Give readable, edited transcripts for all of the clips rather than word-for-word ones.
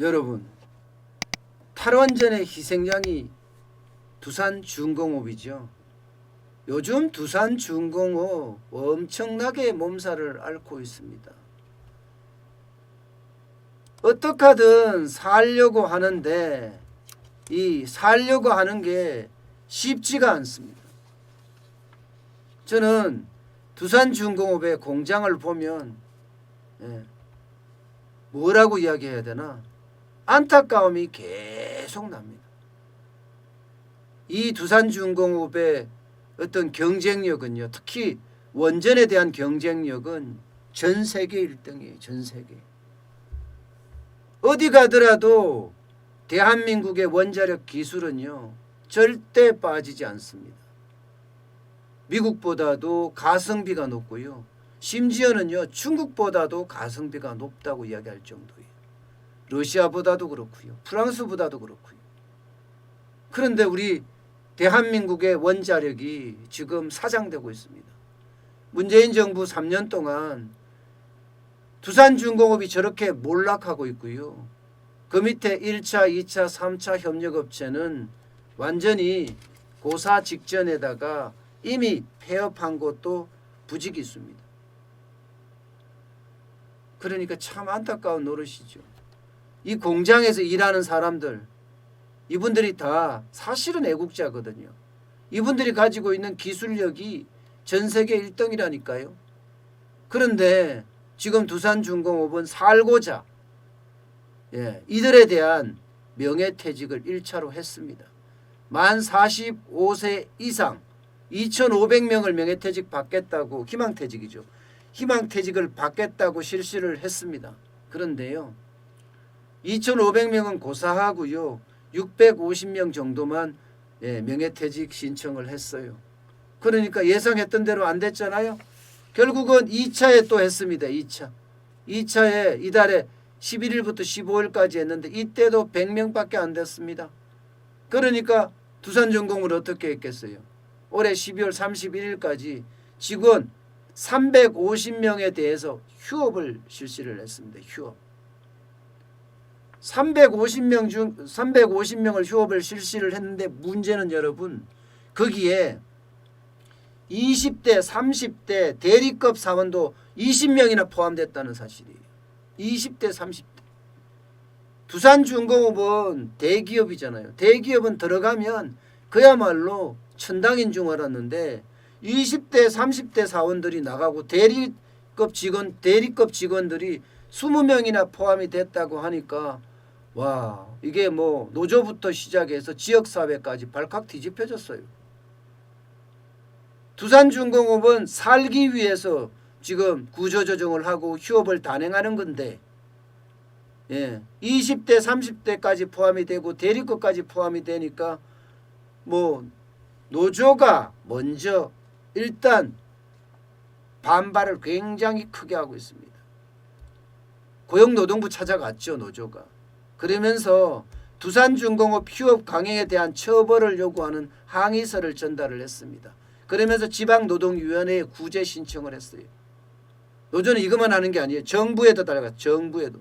여러분, 탈원전의 희생양이 두산중공업이죠. 요즘 두산중공업 엄청나게 몸살을 앓고 있습니다. 어떻게 하든 살려고 하는데 이 살려고 하는 게 쉽지가 않습니다. 저는 두산중공업의 공장을 보면 뭐라고 이야기해야 되나? 안타까움이 계속 납니다. 이 두산중공업의 어떤 경쟁력은요, 특히 원전에 대한 경쟁력은 전 세계 1등이에요. 전 세계. 어디 가더라도 대한민국의 원자력 기술은요, 절대 빠지지 않습니다. 미국보다도 가성비가 높고요. 심지어는요, 중국보다도 가성비가 높다고 이야기할 정도예요. 러시아보다도 그렇고요. 프랑스보다도 그렇고요. 그런데 우리 대한민국의 원자력이 지금 사장되고 있습니다. 문재인 정부 3년 동안 두산중공업이 저렇게 몰락하고 있고요. 그 밑에 1차, 2차, 3차 협력업체는 완전히 고사 직전에다가 이미 폐업한 것도 부지기수입니다. 그러니까 참 안타까운 노릇이죠. 이 공장에서 일하는 사람들, 이분들이 다 사실은 애국자거든요. 이분들이 가지고 있는 기술력이 전 세계 1등이라니까요. 그런데 지금 두산중공업은 살고자 이들에 대한 명예퇴직을 1차로 했습니다. 만 45세 이상 2,500명을 명예퇴직 받겠다고, 희망퇴직이죠. 희망퇴직을 받겠다고 실시를 했습니다. 그런데요, 2,500명은 고사하고요, 650명 정도만 명예퇴직 신청을 했어요. 그러니까 예상했던 대로 안 됐잖아요. 결국은 2차에 또 했습니다. 2차에 이달에 11일부터 15일까지 했는데 이때도 100명밖에 안 됐습니다. 그러니까 두산중공업을 어떻게 했겠어요? 올해 12월 31일까지 직원 350명에 대해서 휴업을 실시를 했습니다. 휴업. 350명을 휴업을 실시를 했는데 문제는 여러분, 거기에 20대 30대 대리급 사원도 20명이나 포함됐다는 사실이에요. 20대 30대. 두산중공업은 대기업이잖아요. 대기업은 들어가면 그야말로 천당인 줄 알았는데 20대 30대 사원들이 나가고 대리급 직원들이 20명이나 포함이 됐다고 하니까 와, 이게 뭐 노조부터 시작해서 지역사회까지 발칵 뒤집혀졌어요. 두산중공업은 살기 위해서 지금 구조조정을 하고 휴업을 단행하는 건데 20대 30대까지 포함이 되고 대리급까지 포함이 되니까 뭐 노조가 먼저 일단 반발을 굉장히 크게 하고 있습니다. 고용노동부 찾아갔죠, 노조가. 그러면서 두산중공업 휴업 강행에 대한 처벌을 요구하는 항의서를 전달을 했습니다. 그러면서 지방노동위원회에 구제 신청을 했어요. 노조는 이것만 하는 게 아니에요. 정부에도 달려갔어요. 정부에도.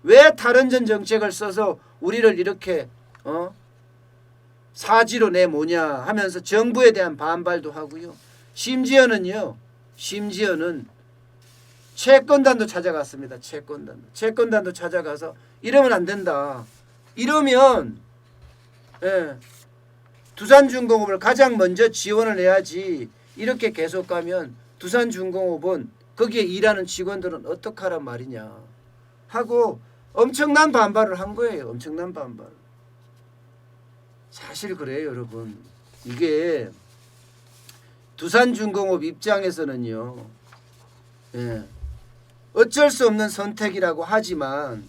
왜 탈원전 정책을 써서 우리를 이렇게 사지로 내모냐 하면서 정부에 대한 반발도 하고요. 심지어는 채권단도 찾아갔습니다. 채권단도 찾아가서 이러면 안 된다. 이러면 두산중공업을 가장 먼저 지원을 해야지. 이렇게 계속 가면 두산중공업은 거기에 일하는 직원들은 어떡하란 말이냐 하고 엄청난 반발을 한 거예요. 엄청난 반발. 사실 그래요, 여러분. 이게 두산중공업 입장에서는요, 어쩔 수 없는 선택이라고 하지만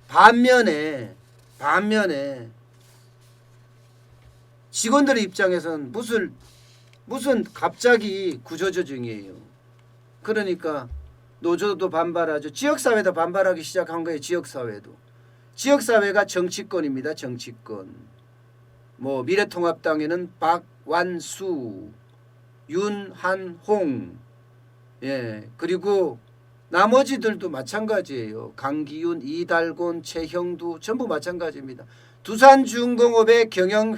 반면에 직원들의 입장에서는 무슨 갑자기 구조조정이에요. 그러니까 노조도 반발하죠. 지역사회도 반발하기 시작한 거예요. 지역사회가 정치권입니다. 정치권. 뭐 미래통합당에는 박완수, 윤한홍, 그리고 나머지들도 마찬가지예요. 강기훈, 이달곤, 최형두 전부 마찬가지입니다. 두산중공업의 경영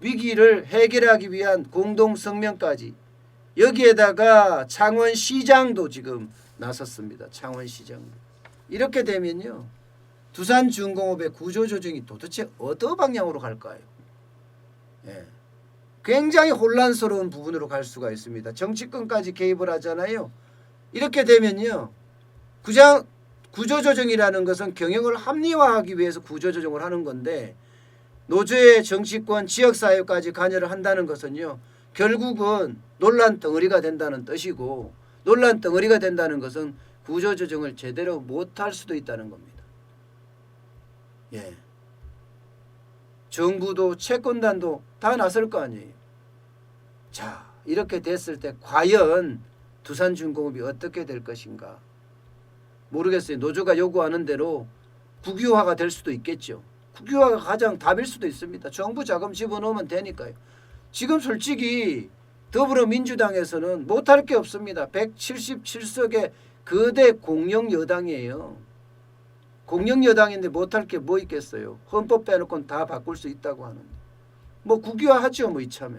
위기를 해결하기 위한 공동성명까지, 여기에다가 창원시장도 지금 나섰습니다. 창원시장도. 이렇게 되면요, 두산중공업의 구조조정이 도대체 어떤 방향으로 갈까요? 예. 굉장히 혼란스러운 부분으로 갈 수가 있습니다. 정치권까지 개입을 하잖아요. 이렇게 되면요, 구조조정이라는 것은 경영을 합리화하기 위해서 구조조정을 하는 건데, 노조의 정치권, 지역사회까지 관여를 한다는 것은요, 결국은 논란 덩어리가 된다는 뜻이고, 논란 덩어리가 된다는 것은 구조조정을 제대로 못할 수도 있다는 겁니다. 예. 정부도 채권단도 다 나설 거 아니에요. 자, 이렇게 됐을 때 과연 두산중공업이 어떻게 될 것인가 모르겠어요. 노조가 요구하는 대로 국유화가 될 수도 있겠죠. 국유화가 가장 답일 수도 있습니다. 정부 자금 집어넣으면 되니까요. 지금 솔직히 더불어민주당에서는 못할 게 없습니다. 177석의 거대 공영 여당이에요. 공영 여당인데 못할 게 뭐 있겠어요. 헌법 빼놓고는 다 바꿀 수 있다고 하는데. 뭐 국유화하죠. 뭐 이참에.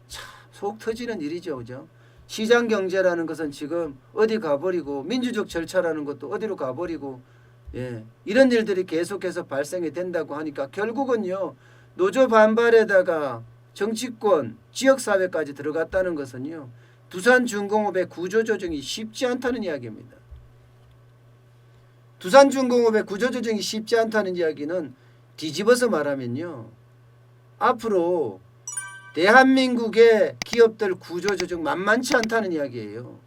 참 속 터지는 일이죠. 그죠? 시장 경제라는 것은 지금 어디 가버리고, 민주적 절차라는 것도 어디로 가버리고, 예, 이런 일들이 계속해서 발생이 된다고 하니까 결국은요, 노조 반발에다가 정치권, 지역사회까지 들어갔다는 것은요, 두산중공업의 구조조정이 쉽지 않다는 이야기입니다. 두산중공업의 구조조정이 쉽지 않다는 이야기는 뒤집어서 말하면요, 앞으로 대한민국의 기업들 구조조정 만만치 않다는 이야기예요.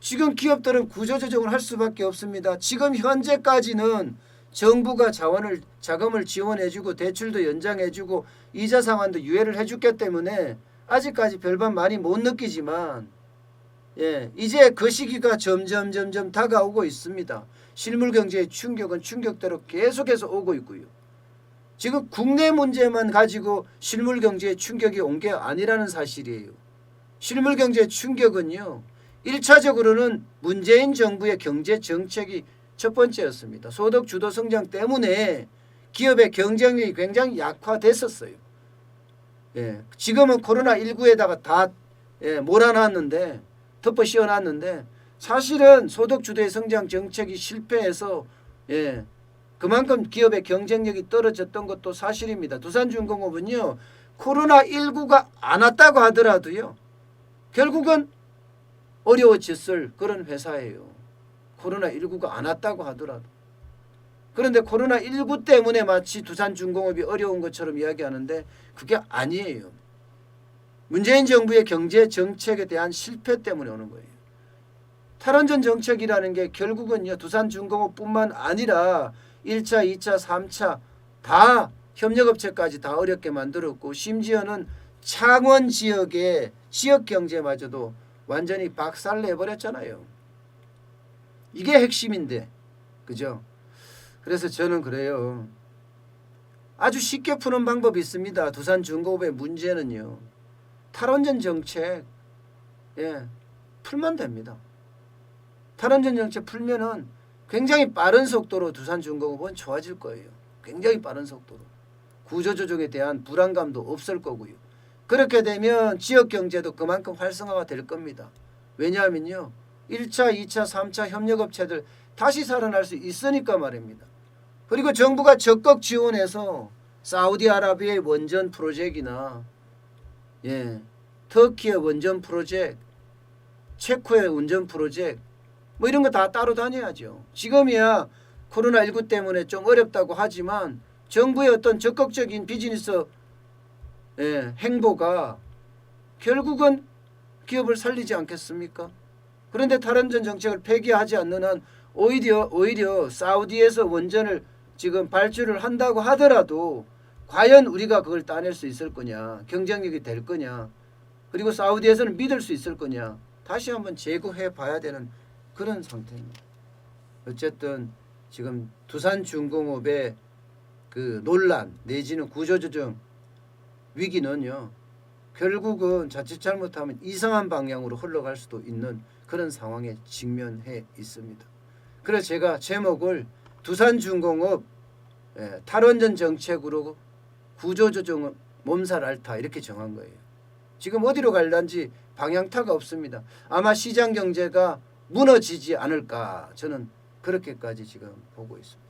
지금 기업들은 구조조정을 할 수밖에 없습니다. 지금 현재까지는 정부가 자금을 지원해주고 대출도 연장해주고 이자 상환도 유예를 해줬기 때문에 아직까지 별반 많이 못 느끼지만, 예, 이제 그 시기가 점점 다가오고 있습니다. 실물 경제의 충격은 충격대로 계속해서 오고 있고요. 지금 국내 문제만 가지고 실물 경제의 충격이 온 게 아니라는 사실이에요. 실물 경제의 충격은요, 1차적으로는 문재인 정부의 경제 정책이 첫 번째였습니다. 소득 주도 성장 때문에 기업의 경쟁력이 굉장히 약화됐었어요. 예, 지금은 코로나19에다가 다 몰아놨는데, 덮어 씌워놨는데, 사실은 소득 주도의 성장 정책이 실패해서, 예, 그만큼 기업의 경쟁력이 떨어졌던 것도 사실입니다. 두산중공업은요, 코로나19가 안 왔다고 하더라도요, 결국은 어려워졌을 그런 회사예요. 코로나19가 안 왔다고 하더라도. 그런데 코로나19 때문에 마치 두산중공업이 어려운 것처럼 이야기하는데 그게 아니에요. 문재인 정부의 경제 정책에 대한 실패 때문에 오는 거예요. 탈원전 정책이라는 게 결국은요, 두산중공업뿐만 아니라 1차, 2차, 3차 다 협력업체까지 다 어렵게 만들었고, 심지어는 창원 지역의 지역경제마저도 완전히 박살내버렸잖아요. 이게 핵심인데, 그죠? 그래서 저는 그래요. 아주 쉽게 푸는 방법이 있습니다. 두산중공업의 문제는요, 탈원전 정책, 예, 풀면 됩니다. 탈원전 정책 풀면은 굉장히 빠른 속도로 두산중공업은 좋아질 거예요. 굉장히 빠른 속도로. 구조조정에 대한 불안감도 없을 거고요. 그렇게 되면 지역경제도 그만큼 활성화가 될 겁니다. 왜냐하면요, 1차, 2차, 3차 협력업체들 다시 살아날 수 있으니까 말입니다. 그리고 정부가 적극 지원해서 사우디아라비아의 원전 프로젝트나, 예, 터키의 원전 프로젝트, 체코의 원전 프로젝트, 뭐 이런 거 다 따로 다녀야죠. 지금이야 코로나19 때문에 좀 어렵다고 하지만 정부의 어떤 적극적인 비즈니스, 예, 행보가 결국은 기업을 살리지 않겠습니까? 그런데 탈원전 정책을 폐기하지 않는 한 오히려 사우디에서 원전을 지금 발주를 한다고 하더라도 과연 우리가 그걸 따낼 수 있을 거냐, 경쟁력이 될 거냐, 그리고 사우디에서는 믿을 수 있을 거냐, 다시 한번 재고해 봐야 되는 그런 상태입니다. 어쨌든 지금 두산중공업의 그 논란 내지는 구조조정 위기는요, 결국은 자칫 잘못하면 이상한 방향으로 흘러갈 수도 있는 그런 상황에 직면해 있습니다. 그래서 제가 제목을 두산중공업 탈원전 정책으로 구조조정 몸살 앓다 이렇게 정한 거예요. 지금 어디로 갈란지 방향타가 없습니다. 아마 시장 경제가 무너지지 않을까 저는 그렇게까지 지금 보고 있습니다.